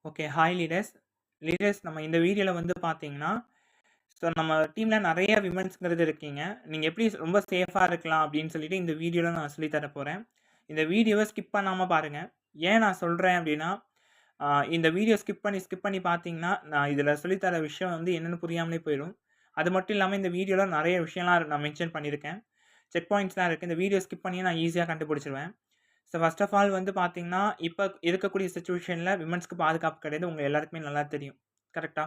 Okay. Hi leaders. Leaders நம்ம இந்த வீடியோல வந்து பார்த்தீங்கன்னா, ஸோ நம்ம டீம்ல நெறைய விமென்ஸ்ங்கிறது இருக்கீங்க. நீங்க எப்படி ரொம்ப சேஃபா இருக்கலாம் அப்படின்னு சொல்லிட்டு இந்த வீடியோல நான் சொல்லி தர போறேன். இந்த வீடியோவ ஸ்கிப் பண்ணாம பாருங்க. ஏன் நான் சொல்றேன் அப்படின்னா, அ இந்த வீடியோ ஸ்கிப் பண்ணி பார்த்தீங்கன்னா, நான் இதில சொல்லி தர விஷயம் வந்து என்னன்னு புரியாமலே போயிரும். அது மட்டும் இல்லாம இந்த வீடியோல நெறைய விஷயம்லாம் நான் மென்ஷன் பண்ணியிருக்கேன். செக் பாயிண்ட்ஸ்லாம் இருக்கு. இந்த வீடியோ ஸ்கிப் பண்ணியே நான் ஈஸியா கண்டுபிடிச்சுருவேன். ஸோ ஃபர்ஸ்ட் ஆஃப் ஆல் வந்து பார்த்தீங்கன்னா, இப்ப இருக்கக்கூடிய சிச்சுவேஷன்ல விமென்ஸ்க்கு பாதுகாப்பு கிடையாது. உங்க எல்லாருக்குமே நல்லா தெரியும். கரெக்ட்டா?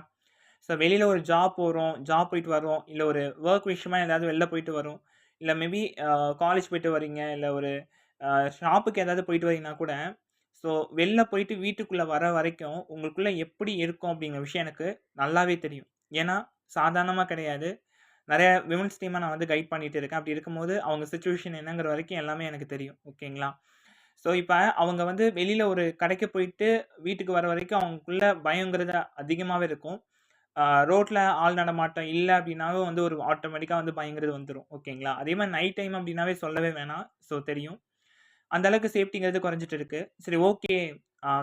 ஸோ வெளியில ஒரு ஜாப் போறோம், ஜாப் போயிட்டு வரோம், இல்ல ஒரு வொர்க் விஷயமா ஏதாவது வெளில போயிட்டு வரோம், இல்ல மேபி காலேஜ் போயிட்டு வரீங்க, இல்ல ஒரு அ ஷாப்புக்கு ஏதாவது போயிட்டு வரீங்கன்னா கூட, ஸோ வெளில போயிட்டு வீட்டுக்குள்ள வர வரைக்கும் உங்களுக்குள்ள எப்படி இருக்கும் அப்படிங்கிற விஷயம் எனக்கு நல்லாவே தெரியும். ஏன்னா, சாதாரணமா கிடையாது. நெறைய விமென்ஸ் டீம நான் வந்து கைட் பண்ணிட்டு இருக்கேன். அப்படி இருக்கும்போது அவங்க சிச்சுவேஷன் என்னங்கிற வரைக்கும் எல்லாமே எனக்கு தெரியும். ஓகேங்களா? ஸோ, இப்ப அவங்க வந்து வெளியில ஒரு கடைக்கு போயிட்டு வீட்டுக்கு வர வரைக்கும் அவங்களுக்குள்ள பயம்ங்கிறது அதிகமாவே இருக்கும். ரோட்ல ஆள் நடமாட்டம் இல்ல அப்டின்னாவே வந்து ஒரு ஆட்டோமேட்டிக்கா வந்து பயங்கிறது வந்துரும். ஓகேங்களா? அதே மாரி நைட் டைம் அப்டின்னாவே சொல்லவே வேணாம். ஸோ தெரியும். அந்த அளவுக்கு சேஃப்டிங்கிறது குறைஞ்சுட்டு இருக்கு. சரி ஓகே.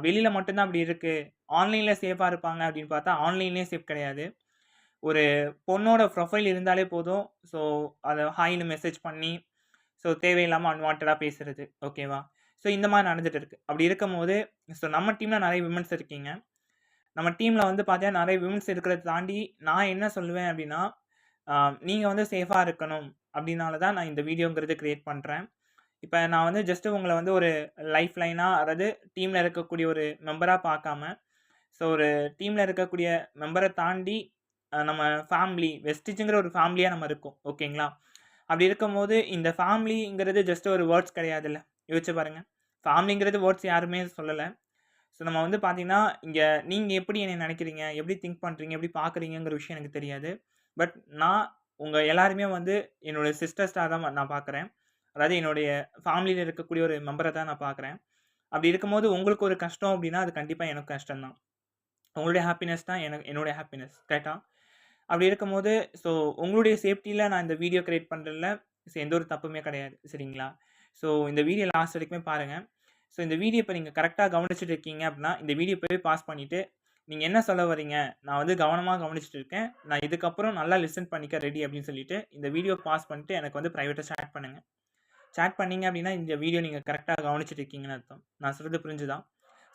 வெளியில மட்டும் தான் அப்டி இருக்கு. ஆன்லைன்ல சேஃபா இருப்பாங்க அப்டின்னு பார்த்தா, ஆன்லைன்லயும் சேஃப் கிடையாது. ஒரு பொண்ணோட ப்ரொஃபைல் இருந்தாலே போதும். ஸோ, அத ஹாய்ன்னு மெசேஜ் பண்ணி, ஸோ தேவையில்லாம அன்வான்டடா பேசுறது. ஓகேவா? ஸோ இந்த மாரி நடந்துட்டு இருக்கு. அப்படி இருக்கும்போது, ஸோ நம்ம டீம்ல நெறைய விமென்ஸ் இருக்கீங்க. நம்ம டீம்ல வந்து பார்த்தீங்கன்னா, நெறைய விமென்ஸ் இருக்கிறத தாண்டி, நான் என்ன சொல்லுவேன் அப்படின்னா, அ நீங்க வந்து சேஃபா இருக்கணும். அப்படினால தான் நான் இந்த வீடியோங்கிறது கிரியேட் பண்றேன். இப்ப நான் வந்து ஜஸ்ட் உங்கள வந்து ஒரு லைஃப் லைனா அதாவது டீம்ல இருக்கக்கூடிய ஒரு மெம்பரா பார்க்காம, ஸோ ஒரு டீம்ல இருக்கக்கூடிய மெம்பர தாண்டி நம்ம ஃபேமிலி, வெஸ்டிஜ்ங்கிற ஒரு ஃபேமிலியா நம்ம இருக்கோம். ஓகேங்களா? அப்படி இருக்கும்போது, இந்த ஃபேமிலிங்கிறது ஜஸ்ட் ஒரு வேர்ட்ஸ் கிடையாதுல்ல. யோசிச்சு பாருங்க. ஃபேமிலிங்கிறது வேர்ட்ஸ் யாருமே சொல்லல. ஸோ நம்ம வந்து பார்த்தீங்கன்னா, இங்க நீங்க எப்படி என்னைய நெனைக்கிறீங்க? எப்படி திங்க் பண்றீங்க? எப்படி பார்க்குறீங்கங்கிற விஷயம் எனக்கு தெரியாது. பட் நான் உங்க எல்லாரையுமே வந்து என்னோட சிஸ்டர்ஸா தான் நான் பார்க்குறேன். அதாவது என்னுடைய ஃபேமிலில இருக்கக்கூடிய ஒரு மெம்பரா தான் நான் பார்க்குறேன். அப்படி இருக்கும்போது உங்களுக்கு ஒரு கஷ்டம் அப்படின்னா, அது கண்டிப்பா எனக்கு கஷ்டம் தான். உங்களுடைய ஹாப்பினஸ் தான் என்னுடைய ஹாப்பினஸ். கரெக்ட்டா? அப்படி இருக்கும்போது, ஸோ உங்களுடைய சேஃப்டில நான் இந்த வீடியோ கிரியேட் பண்றதுல எந்த ஒரு தப்புமே கிடையாது. சரிங்களா? ஸோ இந்த வீடியோ லாஸ்ட் வரைக்குமே பாருங்க. ஸோ இந்த வீடியோ இப்ப நீங்க கரெக்ட்டா கவனிச்சுட்டு இருக்கீங்க அப்படின்னா, இந்த வீடியோ இப்பவே பாஸ் பண்ணிட்டு, நீங்க என்ன சொல்ல வரீங்க? நான் வந்து கவனமா கவனிச்சுட்டு இருக்கேன். நான் இதுக்கப்புறம் நல்லா லிசன் பண்ணிக்க ரெடி அப்படின்னு சொல்லிட்டு, இந்த வீடியோ பாஸ் பண்ணிட்டு எனக்கு வந்து பிரைவேட்டா சாட் பண்ணுங்க. சாட் பண்ணீங்க அப்படின்னா, இந்த வீடியோ நீங்க கரெக்ட்டா கவனிச்சுட்டு இருக்கீங்கன்னு அர்த்தம். நான் சொல்றது புரிஞ்சுதா?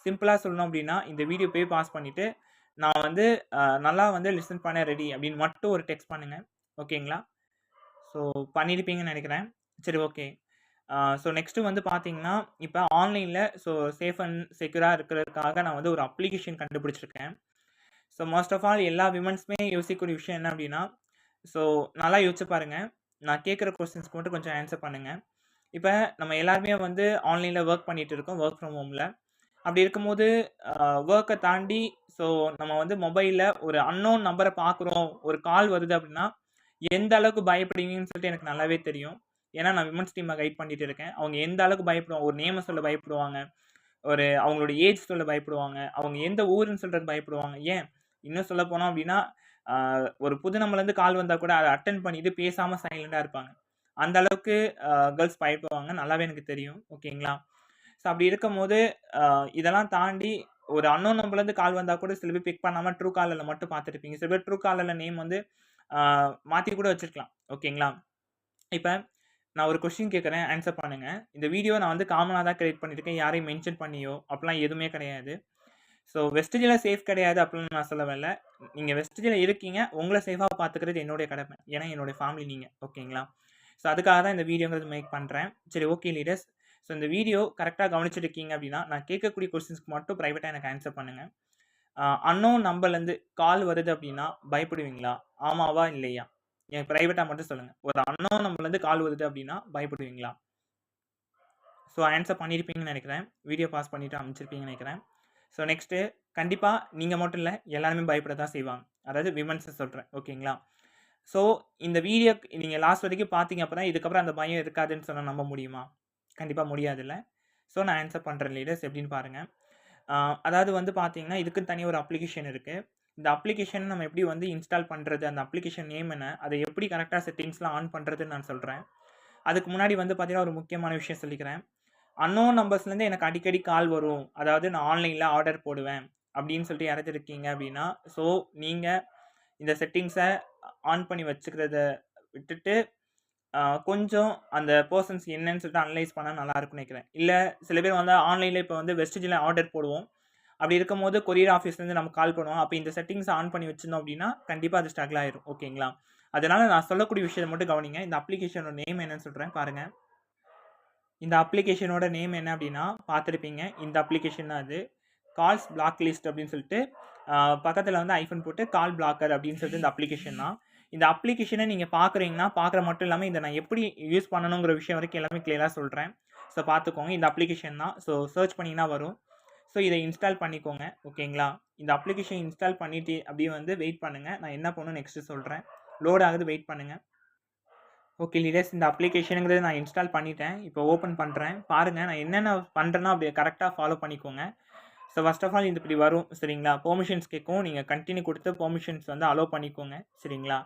சிம்பிளா சொல்லணும் அப்படின்னா, இந்த வீடியோ இப்பவே பாஸ் பண்ணிட்டு, நான் வந்து நல்லா வந்து லிசன் பண்ண ரெடி அப்படின்னு மட்டும் ஒரு டெக்ஸ்ட் பண்ணுங்க. ஓகேங்களா? ஸோ பண்ணியிருப்பீங்கன்னு நெனைக்கிறேன். சரி ஓகே. ஸோ நெக்ஸ்ட்டு வந்து பார்த்தீங்கன்னா, இப்ப ஆன்லைன்ல ஸோ சேஃப் அண்ட் செக்யூரா இருக்கிறதுக்காக நான் வந்து ஒரு அப்ளிகேஷன் கண்டுபிடிச்சிருக்கேன். ஸோ மோஸ்ட் ஆஃப் ஆல் எல்லா விமென்ஸுமே யோசிக்கக்கூடிய விஷயம் என்ன அப்படின்னா, ஸோ நல்லா யோசிச்சு பாருங்க. நான் கேட்கிற கொஸ்டின்ஸ்க்கு மட்டும் கொஞ்சம் ஆன்ஸர் பண்ணுங்க. இப்ப நம்ம எல்லாருமே வந்து ஆன்லைன்ல வொர்க் பண்ணிட்டு இருக்கோம். வொர்க் ஃப்ரம் ஹோம்ல. அப்படி இருக்கும்போது வொர்க்க தாண்டி ஸோ நம்ம வந்து மொபைல்ல ஒரு அன்னோன் நம்பர பார்க்குறோம். ஒரு கால் வருது அப்படின்னா, எந்த அளவுக்கு பயப்படுவீங்கன்னு சொல்லிட்டு எனக்கு நல்லாவே தெரியும். ஏன்னா நான் விமென்ஸ் டீம்ம கைட் பண்ணிட்டு இருக்கேன். அவங்க எந்த அளவுக்கு பயப்படுவாங்க. ஒரு நேம சொல்ல பயப்படுவாங்க. ஒரு அவங்களோட ஏஜ் சொல்ல பயப்படுவாங்க. அவங்க எந்த ஊருன்னு சொல்றதுக்கு பயப்படுவாங்க. ஏன் இன்னும் சொல்லப்போனோம் அப்படின்னா, அ ஒரு புது நம்பர்லேருந்து கால் வந்தா கூட அத அட்டெண்ட் பண்ணிட்டு பேசாம சைலன்ட்டா இருப்பாங்க. அந்த அளவுக்கு கேர்ல்ஸ் பயப்படுவாங்க. நல்லாவே எனக்கு தெரியும். ஓகேங்களா? ஸோ அப்படி இருக்கும்போது, அ இதெல்லாம் தாண்டி ஒரு அன்னோன் நம்பர்லேருந்து கால் வந்தா கூட சில பேர் பிக் பண்ணாம ட்ரூ காலர்ல மட்டும் பார்த்துருப்பீங்க. சில பேர் ட்ரூ காலர்ல நேம் வந்து அ மாத்தி கூட வச்சிருக்கலாம். ஓகேங்களா? இப்ப நான் ஒரு கொஸ்டின் கேட்கிறேன். ஆன்ஸர் பண்ணுங்க. இந்த வீடியோ நான் வந்து காமனா தான் கிரியேட் பண்ணியிருக்கேன். யாரையும் மென்ஷன் பண்ணியோ, அப்படிலாம் எதுவுமே கிடையாது. ஸோ வெஸ்டேஜ்ல சேஃப் கிடையாது அப்படின்னு நான் சொல்ல வரல. நீங்க வெஸ்டேஜ்ல இருக்கீங்க. உங்கள சேஃபா பார்த்துக்கிறது என்னுடைய கடமை. ஏன்னா என்னுடைய ஃபேமிலி நீங்க. ஓகேங்களா? ஸோ அதுக்காக தான் இந்த வீடியோங்கிறது மேக் பண்றேன். சரி ஓகே லீடர்ஸ். ஸோ இந்த வீடியோ கரெக்ட்டா கவனிச்சுட்டு இருக்கீங்க அப்படின்னா, நான் கேட்கக்கூடிய கொஸ்டின்ஸ்க்கு மட்டும் பிரைவேட்டா எனக்கு ஆன்ஸர் பண்ணுங்க. அன்னோன் நம்பர்லேருந்து கால் வருது அப்படின்னா பயப்படுவீங்களா? ஆமாவா? இல்லையா? எனக்கு பிரைவேட்டா மட்டும் சொல்லுங்க. ஒரு அன்னோன் நம்பர்லேருந்து கால் வருது அப்படின்னா பயப்படுவீங்களா? ஸோ ஆன்ஸர் பண்ணியிருப்பீங்கன்னு நெனைக்கிறேன். வீடியோ பாஸ் பண்ணிட்டு அனுப்பிச்சிருப்பீங்கன்னு நெனைக்கிறேன். ஸோ நெக்ஸ்ட்டு கண்டிப்பா நீங்க மட்டும் இல்ல, எல்லாருமே பயப்பட தான் செய்வாங்க. அதாவது விமென்ஸ சொல்றேன். ஓகேங்களா? ஸோ இந்த வீடியோக்கு நீங்க லாஸ்ட் வரைக்கும் பார்த்தீங்க அப்படின்னா, இதுக்கப்புறம் அந்த பயம் இருக்காதுன்னு சொன்னா நம்ப முடியுமா? கண்டிப்பா முடியாதுல்ல. ஸோ நான் ஆன்ஸர் பண்றேன் லீடர்ஸ் எப்படின்னு பாருங்க. அ அதாவது வந்து பார்த்தீங்கன்னா, இதுக்குன்னு தனியா ஒரு அப்ளிகேஷன் இருக்கு. இந்த அப்ளிகேஷன் நம்ம எப்படி வந்து இன்ஸ்டால் பண்றது? அந்த அப்ளிகேஷன் நேம் என்ன? அத எப்படி கரெக்ட்டா செட்டிங்ஸ்லாம் ஆன் பண்றதுன்னு நான் சொல்றேன். அதுக்கு முன்னாடி வந்து பார்த்தீங்கன்னா, ஒரு முக்கியமான விஷயம் சொல்லிக்கிறேன். அன்னோன் நம்பர்ஸ்லேருந்து எனக்கு அடிக்கடி கால் வரும். அதாவது நான் ஆன்லைன்ல ஆர்டர் போடுவேன். அப்படின்னு சொல்லிட்டு யாராச்சும் இருக்கீங்க அப்படின்னா, ஸோ நீங்கள் இந்த செட்டிங்ஸை ஆன் பண்ணி வச்சுக்கிறத விட்டுட்டு கொஞ்சம் அந்த பெர்சன்ஸ் என்னன்னு சொல்லிட்டு அனலைஸ் பண்ணால் நல்லா இருக்கும்னு நினைக்கிறேன். இல்லை சில பேர் வந்து ஆன்லைனில் இப்போ வந்து வெஸ்டேஜில் ஆர்டர் போடுவோம். அப்படி இருக்கும்போது கொரியர் ஆஃபீஸ்லேருந்து நம்ம கால் பண்ணுவோம். அப்போ இந்த செட்டிங்ஸ் ஆன் பண்ணி வச்சிருந்தோம் அப்படின்னா கண்டிப்பாக அது ஸ்ட்ரகிள் ஆயிரும். ஓகேங்களா? அதனால நான் சொல்லக்கூடிய விஷயத்தை மட்டும் கவனிங்க. இந்த அப்ளிகேஷனோட நேம் என்னன்னு சொல்கிறேன் பாருங்கள். இந்த அப்ளிகேஷனோட நேம் என்ன அப்படின்னா பார்த்துருப்பீங்க. இந்த அப்ளிகேஷன் தான் அது. கால்ஸ் பிளாக் லிஸ்ட் அப்படின்னு சொல்லிட்டு பக்கத்தில் வந்து ஐஃபோன் போட்டு கால் பிளாக்கர் அப்படின்னு சொல்லிட்டு இந்த அப்ளிகேஷன் தான். இந்த அப்ளிகேஷனை நீங்கள் பார்க்குறீங்கன்னா பார்க்குற மட்டும் இல்லாமல் இதை நான் எப்படி யூஸ் பண்ணணுங்கிற விஷயம் வரைக்கும் எல்லாமே கிளியராக சொல்கிறேன். ஸோ பார்த்துக்கோங்க. இந்த அப்ளிகேஷன் தான். ஸோ சர்ச் பண்ணிங்கன்னா வரும். ஸோ இதை இன்ஸ்டால் பண்ணிக்கோங்க. ஓகேங்களா? இந்த அப்ளிகேஷன் இன்ஸ்டால் பண்ணிவிட்டு அப்படியே வந்து வெயிட் பண்ணுங்கள். நான் என்ன பண்ணணும் நெக்ஸ்ட்டு சொல்கிறேன். லோட் ஆகுது, வெயிட் பண்ணுங்கள். ஓகே லீடர்ஸ், இந்த அப்ளிகேஷனுங்கிறது நான் இன்ஸ்டால் பண்ணிட்டேன். இப்போ ஓப்பன் பண்ணுறேன். பாருங்கள் நான் என்னென்ன பண்ணுறேன்னா அப்படியே கரெக்டாக ஃபாலோ பண்ணிக்கோங்க. ஸோ ஃபர்ஸ்ட் ஆஃப் ஆல் இது இப்படி வரும். சரிங்களா? பெர்மிஷன்ஸ் கேட்கும். நீங்கள் கண்டினியூ கொடுத்து பெர்மிஷன்ஸ் வந்து அலோவ் பண்ணிக்கோங்க. சரிங்களா?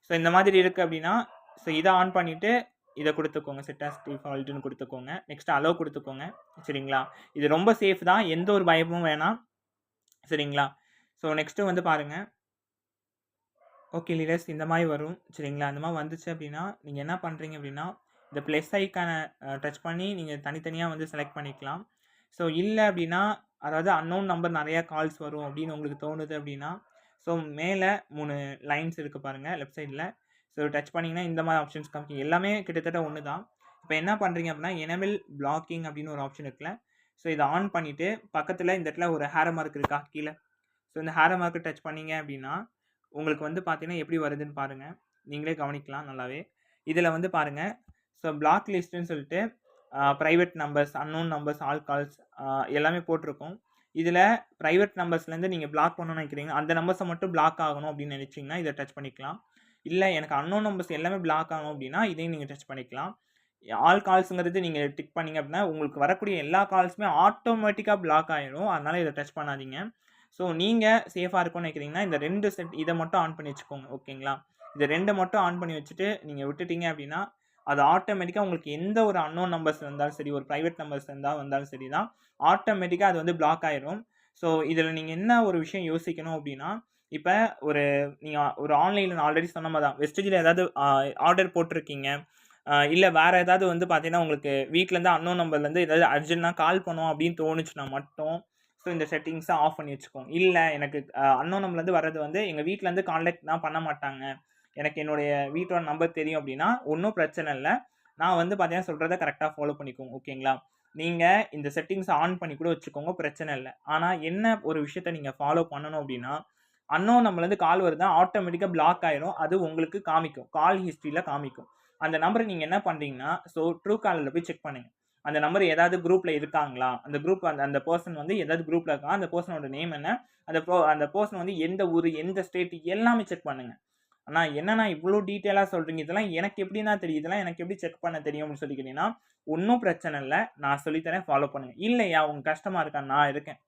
ஸோ இந்த மாதிரி இருக்குது அப்படின்னா ஸோ இதை ஆன் பண்ணிவிட்டு இதை கொடுத்துக்கோங்க. செட் ஆஸ் டிஃபால்ட்டுன்னு கொடுத்துக்கோங்க. நெக்ஸ்ட் அலோவ் கொடுத்துக்கோங்க. சரிங்களா? இது ரொம்ப சேஃப் தான். எந்த ஒரு பயமும் வேணாம். சரிங்களா? ஸோ நெக்ஸ்ட்டு வந்து பாருங்கள். ஓகே லீடர்ஸ், இந்த மாதிரி வரும். சரிங்களா? அந்த மாதிரி வந்துச்சு அப்படின்னா நீங்கள் என்ன பண்ணுறீங்க அப்படின்னா இந்த ப்ளஸ் ஐக்கானை டச் பண்ணி நீங்கள் தனித்தனியாக வந்து செலக்ட் பண்ணிக்கலாம். ஸோ இல்லை அப்படின்னா அதாவது அன்னோன் நம்பர் நிறையா கால்ஸ் வரும் அப்படின்னு உங்களுக்கு தோணுது அப்படின்னா ஸோ மேலே 3 லைன்ஸ் இருக்குது பாருங்கள் லெஃப்ட் சைடில். ஸோ டச் பண்ணிங்கன்னா இந்த மாதிரி ஆப்ஷன்ஸ் காமிக்கும். எல்லாமே கிட்டத்தட்ட ஒன்று தான். இப்போ என்ன பண்ணுறீங்க அப்படின்னா எனேபிள் பிளாக்கிங் அப்படின்னு ஒரு ஆப்ஷன் இருக்குல்ல. ஸோ இதை ஆன் பண்ணிவிட்டு பக்கத்தில் இந்த இடத்துல ஒரு ஹேரோ மார்க் இருக்கா கீழே. ஸோ இந்த ஹேரோ மார்க்கை டச் பண்ணிங்க அப்படின்னா உங்களுக்கு வந்து பார்த்தீங்கன்னா எப்படி வருதுன்னு பாருங்கள். நீங்களே கவனிக்கலாம் நல்லாவே. இதில் வந்து பாருங்கள். ஸோ பிளாக் லிஸ்ட்டுன்னு சொல்லிட்டு private numbers, unknown numbers, all calls எல்லாமே போட்டிருக்கும். இதில் ப்ரைவேட் நம்பர்ஸ்லேருந்து நீங்கள் பிளாக் பண்ணணும்னு நினைக்கிறீங்க, அந்த நம்பர்ஸை மட்டும் பிளாக் ஆகணும் அப்படின்னு நினச்சிங்கன்னா இதை டச் பண்ணிக்கலாம். இல்லை எனக்கு அன்னோன் நம்பர்ஸ் எல்லாமே பிளாக் ஆகணும் அப்படின்னா இதையும் நீங்கள் டச் பண்ணிக்கலாம். ஆல் கால்ஸுங்கிறது நீங்கள் டிக் பண்ணிங்க அப்படின்னா உங்களுக்கு வரக்கூடிய எல்லா கால்ஸுமே ஆட்டோமேட்டிக்காக பிளாக் ஆகிடும். அதனால் இதை டச் பண்ணாதீங்க. ஸோ நீங்கள் சேஃபாக இருக்கும்னு நினைக்கிறீங்கன்னா இந்த 2 செட் இதை மட்டும் ஆன் பண்ணி வச்சுக்கோங்க. ஓகேங்களா? இதை 2 மட்டும் ஆன் பண்ணி வச்சுட்டு நீங்கள் விட்டுட்டீங்க அப்படின்னா அது ஆட்டோமேட்டிக்காக உங்களுக்கு எந்த ஒரு அன்னோன் நம்பர்ஸ் இருந்தாலும் சரி, ஒரு ப்ரைவேட் நம்பர்ஸ் வந்தாலும் சரி தான், ஆட்டோமேட்டிக்காக அது வந்து பிளாக் ஆயிரும். ஸோ இதில் நீங்கள் என்ன ஒரு விஷயம் யோசிக்கணும் அப்படின்னா இப்போ நீங்கள் ஒரு ஆன்லைனில் ஆல்ரெடி சொன்ன மாதிரி தான் வெஸ்டேஜில் ஏதாவது ஆர்டர் போட்டிருக்கீங்க, இல்லை வேறு ஏதாவது வந்து பார்த்தீங்கன்னா உங்களுக்கு வீட்டிலேருந்து அன்னோன் நம்பர்லேருந்து ஏதாவது அர்ஜென்ட்டாக கால் பண்ணுவோம் அப்படின்னு தோணுச்சுன்னா மட்டும் ஸோ இந்த செட்டிங்ஸை ஆஃப் பண்ணி வச்சுக்கோங்க. இல்லை எனக்கு அன்னோன் நம்பர்லேருந்து வர்றது வந்து எங்கள் வீட்டிலேருந்து கான்டாக்ட் தான் பண்ண மாட்டாங்க, எனக்கு என்னுடைய வீட்டோட நம்பர் தெரியும் அப்படின்னா ஒன்றும் பிரச்சனை இல்லை. நான் வந்து பார்த்தீங்கன்னா சொல்கிறத கரெக்டாக ஃபாலோ பண்ணிக்கோங்க. ஓகேங்களா? நீங்கள் இந்த செட்டிங்ஸை ஆன் பண்ணி கூட வச்சுக்கோங்க, பிரச்சனை இல்லை. ஆனால் என்ன ஒரு விஷயத்தை நீங்கள் ஃபாலோ பண்ணணும் அப்படின்னா அன்னோன் நம்பர்லேருந்து கால் வருதா ஆட்டோமேட்டிக்காக பிளாக் ஆயிரும். அது உங்களுக்கு காமிக்கும், கால் ஹிஸ்ட்ரியில் காமிக்கும். அந்த நம்பரை நீங்கள் என்ன பண்ணுறீங்கன்னா ஸோ ட்ரூ காலில் போய் செக் பண்ணுங்கள். அந்த நம்பர் ஏதாவது குரூப்பில் இருக்காங்களா, அந்த குரூப் அந்த பர்சன் வந்து ஏதாவது குரூப்பில் இருக்கா, அந்த பர்சனோட நேம் என்ன, அந்த பர்சன் வந்து எந்த ஊர், எந்த ஸ்டேட், எல்லாமே செக் பண்ணுங்கள். ஆனால் என்னன்னா இவ்வளோ டீட்டெயிலாக சொல்கிறீங்க, இதெல்லாம் எனக்கு எப்படின்னா தெரியும், இதெல்லாம் எனக்கு எப்படி செக் பண்ண தெரியும் அப்படின்னு சொல்லிக்கிட்டீங்கன்னா ஒன்றும் பிரச்சனை இல்லை, நான் சொல்லித்தரேன், ஃபாலோ பண்ணுங்கள். இல்லையா உங்கள் கஷ்டமாக இருக்கா, நான் இருக்கேன்.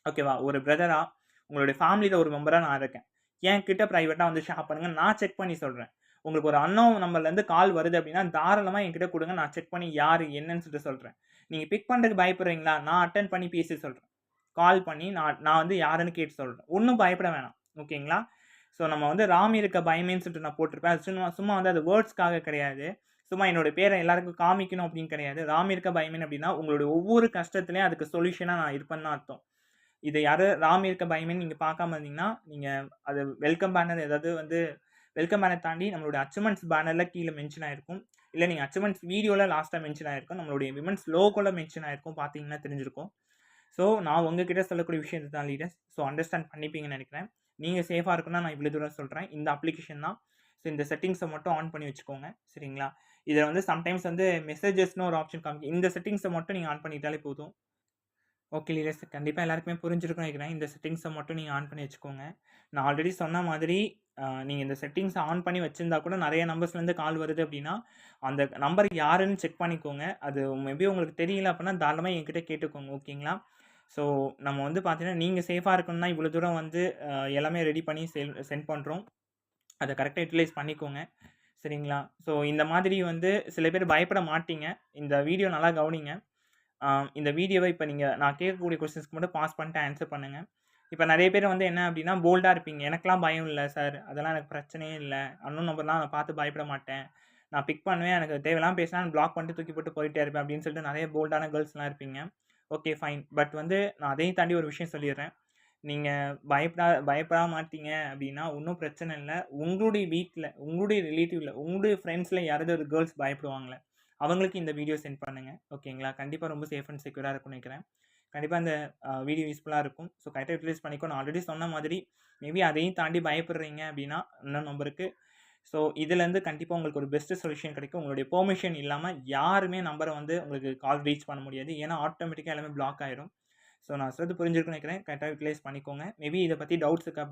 ஓகேவா? ஒரு பிரதராக உங்களுடைய ஃபேமிலியில் ஒரு மெம்பராக நான் இருக்கேன். என்கிட்ட ப்ரைவேட்டாக வந்து ஷேர் பண்ணுங்கள், நான் செக் பண்ணி சொல்கிறேன். உங்களுக்கு ஒரு அன்னோன் நம்பர்லேருந்து கால் வருது அப்படின்னா தாராளமாக என்கிட்ட கொடுங்க, நான் செக் பண்ணி யார் என்னன்னு சொல்லிட்டு சொல்கிறேன். நீங்கள் பிக் பண்ணுறதுக்கு பயப்படுறீங்களா, நான் அட்டன் பண்ணி பேசி சொல்கிறேன். கால் பண்ணி நான் வந்து யாருன்னு கேட்டு சொல்கிறேன். ஒன்றும் பயப்பட வேணாம். ஓகேங்களா? ஸோ நம்ம வந்து ராமி இருக்க பயமேன்னு சொல்லிட்டு நான் போட்டிருப்பேன். அது சும்மா வந்து அது வேர்ட்ஸ்க்காக கிடையாது, சும்மா என்னோடய பேரை எல்லாருக்கும் காமிக்கணும் அப்படின்னு கிடையாது. ராமி இருக்க பயமேன் அப்படின்னா உங்களுடைய ஒவ்வொரு கஷ்டத்துலேயும் அதுக்கு சொல்யூஷனாக நான் இருப்பேன்னு தான் அர்த்தம். இதை யாரும் ராமி இருக்க பயமேன்னு நீங்கள் பார்க்காம இருந்தீங்கன்னா நீங்கள் அது வெல்கம் பேனர் ஏதாவது வந்து வெல்கம் பேனர் தாண்டி நம்மளுடைய அச்சீவ்மெண்ட்ஸ் பேனரில் கீழே மென்ஷன் ஆகிருக்கும், இல்லை நீங்கள் அச்சீவ்மெண்ட்ஸ் வீடியோவில் லாஸ்ட்டாக மென்ஷன் ஆகிருக்கும், நம்மளுடைய விமன்ஸ் லோகோவில் மென்ஷன் ஆகிருக்கும், பார்த்தீங்கன்னா தெரிஞ்சிருக்கும். ஸோ நான் உங்ககிட்ட சொல்லக்கூடிய விஷயம் இதுதான் லீடர்ஸ். ஸோ அண்டர்ஸ்டாண்ட் பண்ணிப்பீங்கன்னு நினைக்கிறேன். நீங்கள் சேஃபாக இருக்குன்னா நான் இவ்வளோ தூரம் சொல்கிறேன். இந்த அப்ளிகேஷன் தான். ஸோ இந்த செட்டிங்ஸை மட்டும் ஆன் பண்ணி வச்சுக்கோங்க. சரிங்களா? இதில் வந்து சம்டைம்ஸ் வந்து மெசேஜஸ்னு ஒரு ஆப்ஷன் காமிக்கும். இந்த செட்டிங்ஸை மட்டும் நீங்கள் ஆன் பண்ணிட்டாலே போதும். ஓகே லீடர்ஸ், கண்டிப்பாக எல்லாருக்குமே புரிஞ்சிருக்கும்னு நினைக்கிறேன். இந்த செட்டிங்ஸை மட்டும் நீங்கள் ஆன் பண்ணி வச்சுக்கோங்க. நான் ஆல்ரெடி சொன்ன மாதிரி நீங்கள் இந்த செட்டிங்ஸை ஆன் பண்ணி வச்சுருந்தா கூட நிறைய நம்பர்ஸ்லேருந்து கால் வருது அப்படின்னா அந்த நம்பர் யாருன்னு செக் பண்ணிக்கோங்க. அது மேபி உங்களுக்கு தெரியல அப்படின்னா தாராளமாக என்கிட்ட கேட்டுக்கோங்க. ஓகேங்களா? ஸோ நம்ம வந்து பார்த்தீங்கன்னா நீங்கள் சேஃபாக இருக்கணும்னா இவ்வளோ தூரம் வந்து எல்லாமே ரெடி பண்ணி சென்ட் பண்ணுறோம். அதை கரெக்டாக யூட்டிலைஸ் பண்ணிக்கோங்க. சரிங்களா? ஸோ இந்த மாதிரி வந்து சில பேர் பயப்பட மாட்டீங்க. இந்த வீடியோ நல்லா கவனிங்க. இந்த வீடியோவை இப்போ நான் கேட்கக்கூடிய கொஸ்டின்ஸ்க்கு மட்டும் பாஸ் பண்ணிட்டு ஆன்சர் பண்ணுங்கள். இப்போ நெறைய பேர் வந்து என்ன அப்டின்னா, போல்டா இருப்பீங்க. எனக்கெல்லாம் பயம் இல்ல சார். அதெல்லாம் எனக்கு பிரச்சனையே இல்ல. அன்னோன் நம்பர்லாம் நான் பார்த்து பயப்பட மாட்டேன். நான் பிக் பண்ணுவேன். எனக்கு தேவையில்லாம பேசினா நான் பிளாக் பண்ணிட்டு தூக்கி போட்டு போயிட்டே இருப்பேன் அப்டின்னு சொல்லிட்டு நெறைய போல்டான கேர்ள்ஸ்லாம் இருப்பீங்க. Okay fine. பட் வந்து நான் அதையும் தாண்டி ஒரு விஷயம் சொல்லிர்றேன். நீங்க பயப்பட மாட்டீங்க அப்டின்னா, ஒண்ணும் பிரச்சனை இல்ல. உங்களுடைய வீட்ல, உங்களுடைய ரிலேட்டிவ்ல, உங்களுடைய ஃப்ரெண்ட்ஸ்ல யாராவது ஒரு கேர்ள்ஸ் பயப்படுவாங்கல்ல, அவங்களுக்கு இந்த வீடியோ சென்ட் பண்ணுங்க. ஓகேங்களா? கண்டிப்பா ரொம்ப சேஃப் அண்ட் செக்யூரா இருக்கும்னு நெனைக்கிறேன். கண்டிப்பா இந்த வீடியோ யூஸ்ஃபுல்லா இருக்கும். ஸோ கரெக்ட்டா யூட்டிலைஸ் பண்ணிக்கோ. நான் ஆல்ரெடி சொன்ன மாதிரி, மேபி அதையும் தாண்டி பயப்படுறீங்க அப்டின்னா, இன்னொரு நம்பருக்கு ஸோ இதுலேருந்து கண்டிப்பா உங்களுக்கு ஒரு பெஸ்ட் சொல்யூஷன் கிடைக்கும். உங்களுடைய பெர்மிஷன் இல்லாம யாருமே நம்பர வந்து உங்களுக்கு கால் ரீச் பண்ண முடியாது. ஏன்னா, ஆட்டோமேட்டிக்கா எல்லாமே பிளாக் ஆயிரும். ஸோ நான் சொல்றது புரிஞ்சிருக்கும்னு நெனைக்கிறேன். கரெக்ட்டா யூட்டிலைஸ் பண்ணிக்கோங்க. மேபி இத பத்தி டவுட்ஸ் இருக்கா